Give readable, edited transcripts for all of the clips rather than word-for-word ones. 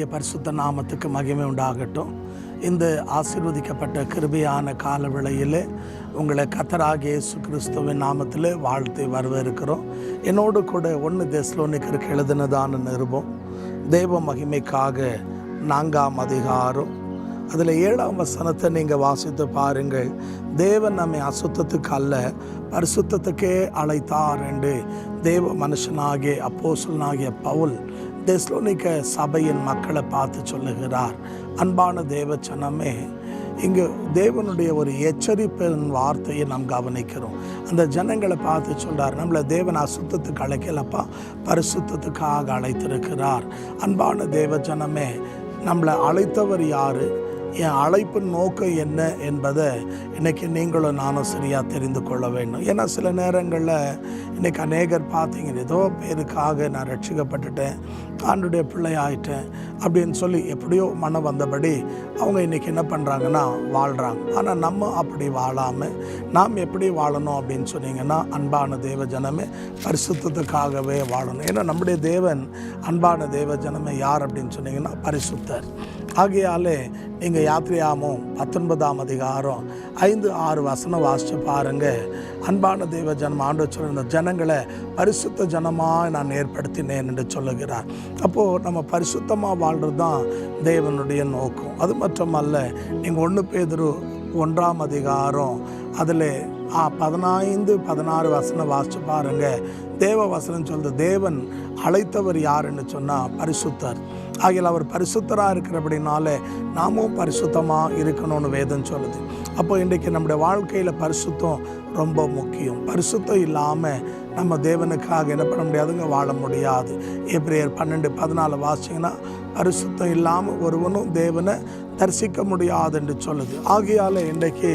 கர்த்தருடைய பரிசுத்த நாமத்துக்கு மகிமை உண்டாகட்டும். இந்த ஆசீர்வதிக்கப்பட்ட கிருபையான கால வேளையில் உங்களை கர்த்தராகிய இயேசு கிறிஸ்துவின் நாமத்தில் வாழ்த்து வரவேற்கிறோம். என்னோடு கூட 1 தெசலோனிக்கருக்கு எழுதினதான நிருபம் தேவ மகிமைக்காக 4ஆம் அதிகாரம் அதில் 7ஆம் வசனத்தை நீங்கள் வாசித்து பாருங்கள். தேவன் நம்மை அசுத்தத்துக்கு அல்ல பரிசுத்தத்துக்கே அழைத்தார் என்று தேவ மனுஷனாகிய அப்போஸ்தலனாகிய பவுல் தெசலோனிக்க சபையின் மக்களை பார்த்து சொல்லுகிறார். அன்பான தேவ ஜனமே, இங்கு தேவனுடைய ஒரு எச்சரிப்பின் வார்த்தையை நாம் கவனிக்கிறோம். அந்த ஜனங்களை பார்த்து சொல்கிறார், நம்மளை தேவன் அசுத்தத்துக்கு அழைக்கலப்பா, பரிசுத்தத்துக்காக அழைத்திருக்கிறார். அன்பான தேவ ஜனமே, நம்மளை அழைத்தவர் யார், என் அழைப்பின் நோக்கம் என்ன என்பதை இன்றைக்கி நீங்களும் நானும் சரியாக தெரிந்து கொள்ள வேண்டும். ஏன்னா சில நேரங்களில் இன்றைக்கி அநேகர் பார்த்தீங்க, ஏதோ பேருக்காக நான் ரட்சிக்கப்பட்டுட்டேன், ஆண்டுடைய பிள்ளை ஆயிட்டேன் அப்படின்னு சொல்லி எப்படியோ மனம் வந்தபடி அவங்க இன்றைக்கி என்ன பண்ணுறாங்கன்னா வாழ்கிறாங்க. ஆனால் நம்ம அப்படி வாழாமல் நாம் எப்படி வாழணும் அப்படின்னு சொன்னீங்கன்னா, அன்பான தேவ ஜனமே, பரிசுத்தத்துக்காகவே வாழணும். ஏன்னா நம்முடைய தேவன் அன்பான தேவ ஜனமே யார் அப்படின்னு சொன்னீங்கன்னா பரிசுத்தர். ஆகையாலே நீங்கள் யாத்திரையாமம் 19ஆம் அதிகாரம் 5-6 வசனம் வாசித்து பாருங்கள். அன்பான தேவ ஜனம் ஆண்டவர் சொல்லுற ஜனங்களை பரிசுத்த ஜனமாக நான் ஏற்படுத்தினேன் என்று சொல்லுகிறார். அப்போது நம்ம பரிசுத்தமாக வாழ்கிறது தான் தேவனுடைய நோக்கம். அது மட்டுமல்ல, நீங்கள் 1 பேதுரு 1ஆம் அதிகாரம் அதில் 15-16 வசனம் வாசித்து பாருங்கள். தேவ வசனம் சொல்லுது, தேவன் அழைத்தவர் யாருன்னு சொன்னால் பரிசுத்தர். ஆகிய அவர் பரிசுத்தராக இருக்கிறபடினால நாமும் பரிசுத்தமாக இருக்கணும்னு வேதம் சொல்லுது. அப்போ இன்றைக்கி நம்முடைய வாழ்க்கையில் பரிசுத்தம் ரொம்ப முக்கியம். பரிசுத்தம் இல்லாமல் நம்ம தேவனுக்காக என்ன பண்ண முடியாதுங்க, வாழ முடியாது. எபிரேயர் 12-14 வாசிச்சிங்கன்னா, பரிசுத்தம் இல்லாமல் ஒருவனும் தேவனை தரிசிக்க முடியாது என்று சொல்லுது. ஆகையால் இன்றைக்கு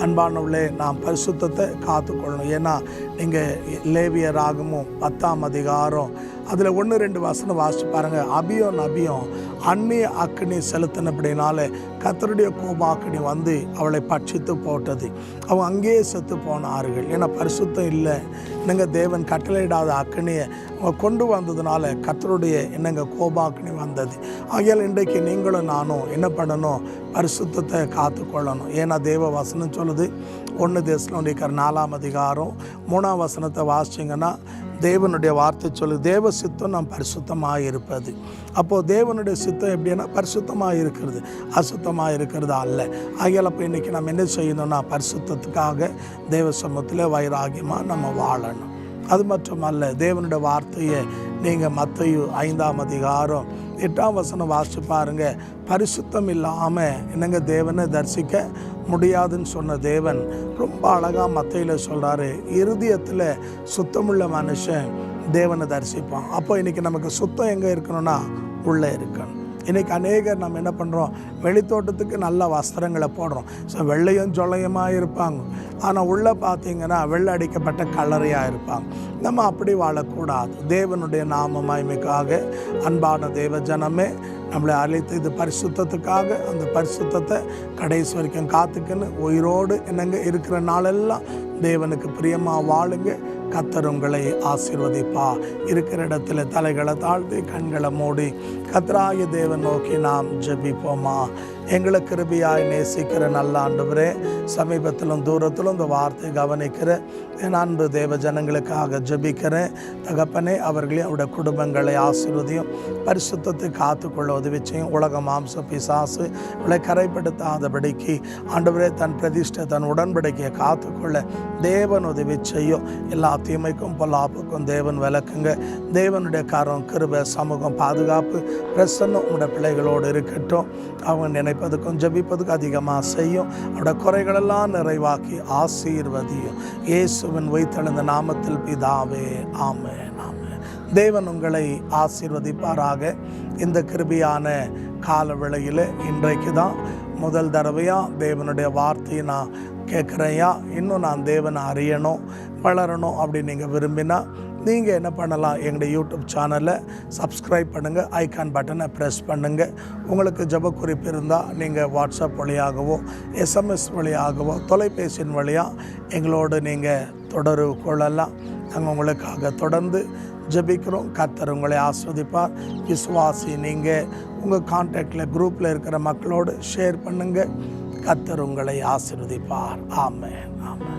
அன்பானவர்களே, நாம் பரிசுத்தத்தை காத்துக்கொள்ளணும். ஏன்னா நீங்கள் லேவியராகமும் 10ஆம் அதிகாரம் அதில் 1-2 வசனம் வாசித்து பாருங்கள். நபியும் அந்நிய அக்கினி செலுத்தினபடினால கர்த்தருடைய கோபாக்கினி வந்து அவளை பட்சித்து போட்டது. அவங்க அங்கேயே செத்து போனார்கள். ஏன்னா பரிசுத்தம் இல்லை. என்னங்க தேவன் கட்டளையிடாத அக்கினியை அவங்க கொண்டு வந்ததுனால கர்த்தருடைய என்னங்க கோபாக்கினி வந்தது. ஆகையால் இன்றைக்கு நீங்களும் நானும் என்ன பண்ணணும், பரிசுத்தத்தை காத்துக்கொள்ளணும். ஏன்னா தேவ வசனம் சொல்லுது, 1 தெசலோனிக்கர் 4ஆம் அதிகாரம் 3ஆம் வசனத்தை வாசிச்சிங்கன்னா, தேவனுடைய வார்த்தை சொல்லுது, தேவ சித்தம் நாம் பரிசுத்தமாக இருப்பது. அப்போது தேவனுடைய சித்தம் எப்படின்னா பரிசுத்தமாக இருக்கிறது, அசுத்தமாக இருக்கிறது அல்ல. ஆகையால் அப்போ இன்றைக்கி நம்ம என்ன செய்யணும்னா, பரிசுத்தத்துக்காக தேவ சமூகத்தில் வைராகியமாக நம்ம வாழணும். அது மட்டுமல்ல, தேவனுடைய வார்த்தையை நீங்கள் மத்தேயு 5ஆம் அதிகாரம் 8ஆம் வசனம் வாசித்து பாருங்கள். பரிசுத்தம் இல்லாமல் என்னங்க தேவனை தரிசிக்க முடியாதுன்னு சொன்ன தேவன் ரொம்ப அழகாக மத்தேயுல சொல்கிறாரு, இருதயத்தில் சுத்தமுள்ள மனுஷன் தேவனை தரிசிப்பான். அப்போ இன்றைக்கி நமக்கு சுத்தம் எங்கே இருக்கணும்னா உள்ளே இருக்கணும். இன்றைக்கி அநேகர் நம்ம என்ன பண்ணுறோம், வெளித்தோட்டத்துக்கு நல்ல வஸ்திரங்களை போடுறோம். ஸோ வெள்ளையும் சொள்ளையுமாக இருப்பாங்க, ஆனால் உள்ளே பார்த்தீங்கன்னா வெள்ளை அடிக்கப்பட்ட கலரையாக இருப்பாங்க. நம்ம அப்படி வாழக்கூடாது. தேவனுடைய நாம மகிமைக்காக அன்பான தேவ ஜனமே, நம்மளை அழைத்து இது பரிசுத்தத்துக்காக, அந்த பரிசுத்தத்தை கடைசி வரைக்கும் காத்துக்குன்னு உயிரோடு என்னங்க இருக்கிற நாளெல்லாம் தேவனுக்கு பிரியமாக வாழுங்க. கர்த்தர் உங்களை ஆசீர்வதிப்பா. இருக்கிற இடத்துல தலைகளை தாழ்த்தி கண்களை மூடி கர்த்தராகிய தேவன் நோக்கி நாம் ஜெபிப்போமா. எங்களை கிருபையாய் நேசிக்கிற நல்ல ஆண்டவரே, சமீபத்திலும் தூரத்திலும் இந்த வார்த்தை கவனிக்கிற என் அன்பு தேவ ஜனங்களுக்காக ஜெபிக்கிறேன். தகப்பனே, அவர்களே அவருடைய குடும்பங்களை ஆசீர்வதியும், பரிசுத்தத்தை காத்துக்கொள்ள உதவி செய்யும். உலக மாம்ச பிசாசு இவளை கரைப்படுத்தாதபடிக்கு ஆண்டவரே தன் பிரதிஷ்டை தன் உடன்படிக்கையை காத்துக்கொள்ள தேவன் உதவி செய்யும். எல்லா தீமைக்கும் பொல்லாப்புக்கும் தேவன் விளக்குங்க. தேவனுடைய கரம், கிருபை, சமூகம், பாதுகாப்பு, பிரசன்னம் உங்களுடைய பிள்ளைகளோடு இருக்கட்டும். அவங்க நினைப்பதுக்கும் ஜெபிப்பதுக்கும் அதிகமாக செய்யும். அவருடைய குறைகளெல்லாம் நிறைவாக்கி ஆசீர்வதியும். இயேசுவின் உயிர்த்தெழுந்த நாமத்தில் பிதாவே, ஆமென், ஆமென். தேவன் உங்களை ஆசீர்வதிப்பாராக. இந்த கிருபையான கால வேளையில் இன்றைக்கு தான் முதல் தடவையாக தேவனுடைய வார்த்தையை நான் கேட்குறேயா. இன்னும் நான் தேவனை அறியணும், வளரணும் அப்படின்னு நீங்கள் விரும்பினா நீங்கள் என்ன பண்ணலாம், எங்களுடைய யூடியூப் சேனலை சப்ஸ்கிரைப் பண்ணுங்கள், ஐக்கான் பட்டனை ப்ரெஸ் பண்ணுங்கள். உங்களுக்கு ஜெப குறிப்பு இருந்தால் நீங்கள் வாட்ஸ்அப் வழியாகவோ SMS வழியாகவோ தொலைபேசியின் வழியாக எங்களோடு நீங்கள் தொடர்பு கொள்ளலாம். நாங்கள் உங்களுக்காக தொடர்ந்து ஜெபிக்கிறோம். கர்த்தர் உங்களை ஆஸ்வதிப்பார். விசுவாசி நீங்கள் உங்கள் கான்டாக்டில் குரூப்பில் இருக்கிற மக்களோடு ஷேர் பண்ணுங்கள். கர்த்தர் உங்களை ஆசீர்வதிப்பார். ஆமென், ஆமென்.